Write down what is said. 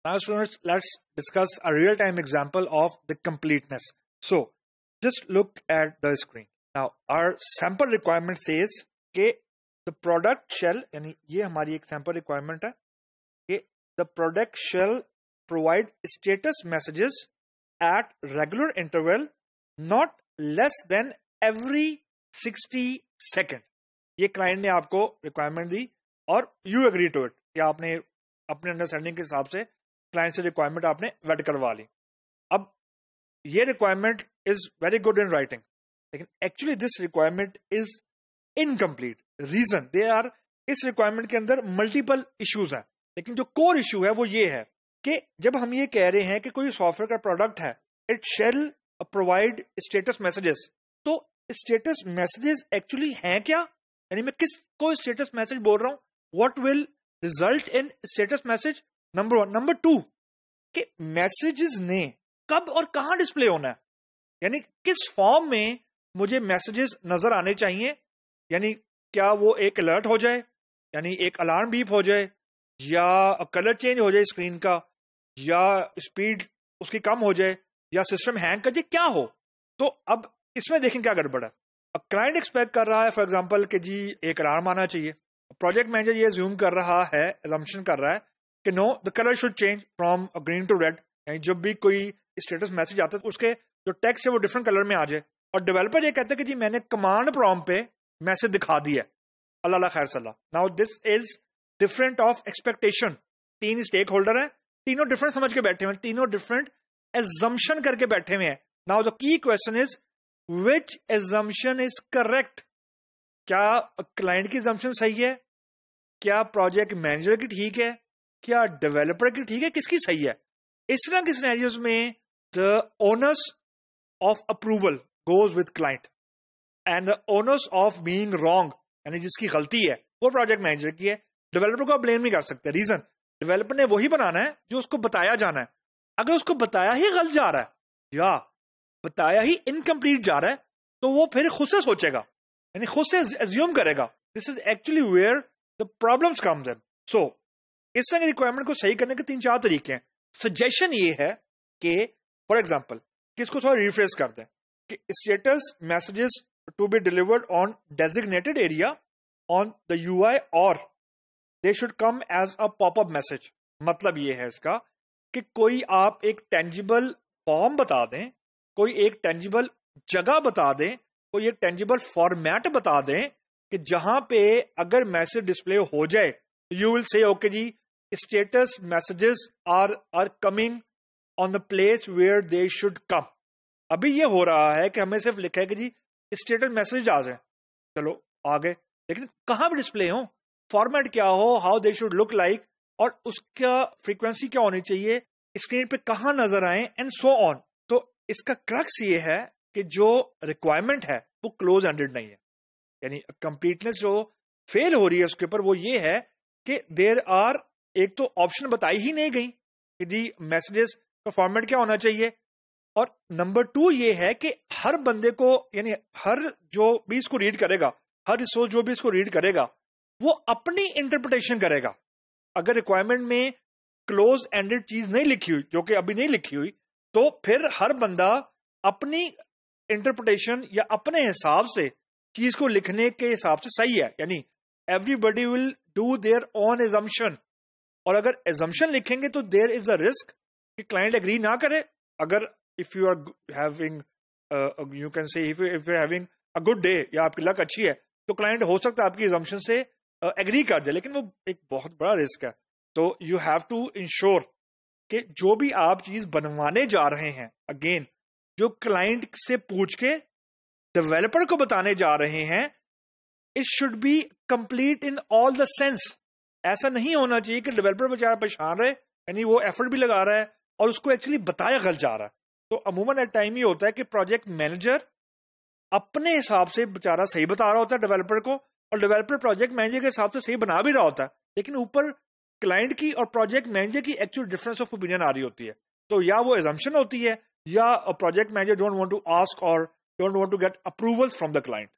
Now, students, let's discuss a real-time example of the completeness. So, just look at the screen. Now, our sample requirement says कि the product shall, यानी ये हमारी एक sample requirement है कि the product shall provide status messages at regular interval, not less than every 60 second. ये client ने आपको रिक्वायरमेंट दी और यू एग्री टू इट कि आपने अपने अंडरस्टैंडिंग के हिसाब से क्लाइंट से रिक्वायरमेंट आपने वेट करवा ली. अब ये requirement is very good in writing, लेकिन actually this requirement is incomplete. Reason they are, इस रिक्वायरमेंट के अंदर मल्टीपल इश्यूज हैं, लेकिन जो कोर इशू है वो ये है कि जब हम ये कह रहे हैं कि कोई सॉफ्टवेयर का प्रोडक्ट है, it shall provide status messages, तो स्टेटस मैसेजेस एक्चुअली हैं क्या? यानी मैं किस को स्टेटस मैसेज बोल रहा हूं? What will result in status message? Number 1. Number 2 कि मैसेजेस ने कब और कहां डिस्प्ले होना है, यानी किस फॉर्म में मुझे मैसेजेस नजर आने चाहिए. यानी क्या वो एक अलर्ट हो जाए, यानी एक अलार्म बीप हो जाए, या कलर चेंज हो जाए स्क्रीन का, या स्पीड उसकी कम हो जाए, या सिस्टम हैंग कर जाए, क्या हो. तो अब इसमें देखें क्या गड़बड़ है. क्लाइंट एक्सपेक्ट कर रहा है फॉर एग्जांपल कि जी एक अलार्म आना चाहिए. प्रोजेक्ट मैनेजर ये ज्यूम कर रहा है, assumption कर रहा है कि no the colour should change from green to red. यानी जब भी कोई स्टेटस मैसेज आता है तो उसके जो टेक्स्ट है वो डिफरेंट कलर में आ जाए. और डेवलपर ये कहता है कि जी मैंने कमांड प्रॉम्प्ट पे मैसेज दिखा दिया, अल्लाह खैर सल्ला. Now this is different of expectation. 3 stake holder हैं, तीनों डिफरेंट समझ के बैठे हुए हैं, तीनों डिफरेंट एजम्पशन करके बैठे हुए हैं. Now the key question is which assumption is correct. क्या क्लाइंट की एजम्पशन सही है, क्या प्रोजेक्ट मैनेजर की ठीक है, क्या डेवलपर की ठीक है, किसकी सही है? इस तरह के सिनेरियोज में the owners of approval goes with client and the owners of being wrong, यानी जिसकी गलती है वो प्रोजेक्ट मैनेजर की है. डेवलपर को आप ब्लेम नहीं कर सकते. रीजन, डेवलपर ने वही बनाना है जो उसको बताया जाना है. अगर उसको बताया ही गलत जा रहा है या बताया ही इनकम्प्लीट जा रहा है तो वो फिर खुद से सोचेगा, यानी खुद से एज्यूम करेगा. This is actually where the problems comes in. So इस तरह की रिक्वायरमेंट को सही करने के 3-4 तरीके हैं. सजेशन ये है कि फॉर एग्जांपल कि इसको थोड़ा रिफ्रेश कर दें कि status messages to be delivered on designated area on the UI और they should come as a popup message. मतलब ये है इसका कि कोई आप एक टेंजिबल फॉर्म बता दें, कोई एक टेंजिबल जगह बता दें, कोई एक टेंजिबल फॉर्मेट बता दें कि जहां पे अगर मैसेज डिस्प्ले हो जाए यू विल से ओके जी status messages are coming on the place where they should come. अभी ये हो रहा है कि हमें सिर्फ लिखा है कि जी स्टेटस मैसेज आ जाए, चलो आ गए, लेकिन कहां पे डिस्प्ले हो, फॉर्मेट क्या हो, how they should look like, और उसका फ्रीक्वेंसी क्या होनी चाहिए, स्क्रीन पे कहां नजर आए, एंड सो ऑन. तो इसका क्रक्स ये है कि जो रिक्वायरमेंट है वो क्लोज एंडेड नहीं है. यानी कंप्लीटनेस जो फेल हो रही है उसके ऊपर वो ये है कि देयर आर, एक तो ऑप्शन बताई ही नहीं गई कि जी मैसेजेस का फॉर्मेट क्या होना चाहिए, और नंबर 2 ये है कि हर बंदे को, यानी हर जो भी इसको रीड करेगा, हर रिसोर्स जो भी इसको रीड करेगा वो अपनी इंटरप्रिटेशन करेगा. अगर रिक्वायरमेंट में क्लोज एंडेड चीज नहीं लिखी हुई, जो कि अभी नहीं लिखी हुई, तो फिर हर बंदा अपनी इंटरप्रिटेशन या अपने हिसाब से चीज को लिखने के हिसाब से सही है. यानी everybody will do their own assumption, और अगर एजम्पशन लिखेंगे तो देयर इज अ रिस्क कि क्लाइंट एग्री ना करे. अगर if you are having, you can say if you having a good day, या आपकी लक अच्छी है, तो क्लाइंट हो सकता है आपकी एजम्पशन से एग्री कर जाए, लेकिन वो एक बहुत बड़ा रिस्क है. तो यू हैव टू इंश्योर कि जो भी आप चीज बनवाने जा रहे हैं, अगेन जो क्लाइंट से पूछ के डेवलपर को बताने जा रहे हैं, it should be complete in all the sense. ऐसा नहीं होना चाहिए कि डेवलपर बेचारा परेशान रहे, यानी वो एफर्ट भी लगा रहा है और उसको एक्चुअली बताया गलत जा रहा है. तो अमूमन एट टाइम ये होता है कि प्रोजेक्ट मैनेजर अपने हिसाब से बेचारा सही बता रहा होता है डेवलपर को, और डेवलपर प्रोजेक्ट मैनेजर के हिसाब से सही बना भी रहा होता है, लेकिन ऊपर क्लाइंट की और प्रोजेक्ट मैनेजर की एक्चुअल डिफरेंस ऑफ ओपिनियन आ रही होती है. तो या वो एजम्पशन होती है, या project manager don't want to ask और don't want to get approvals from the client.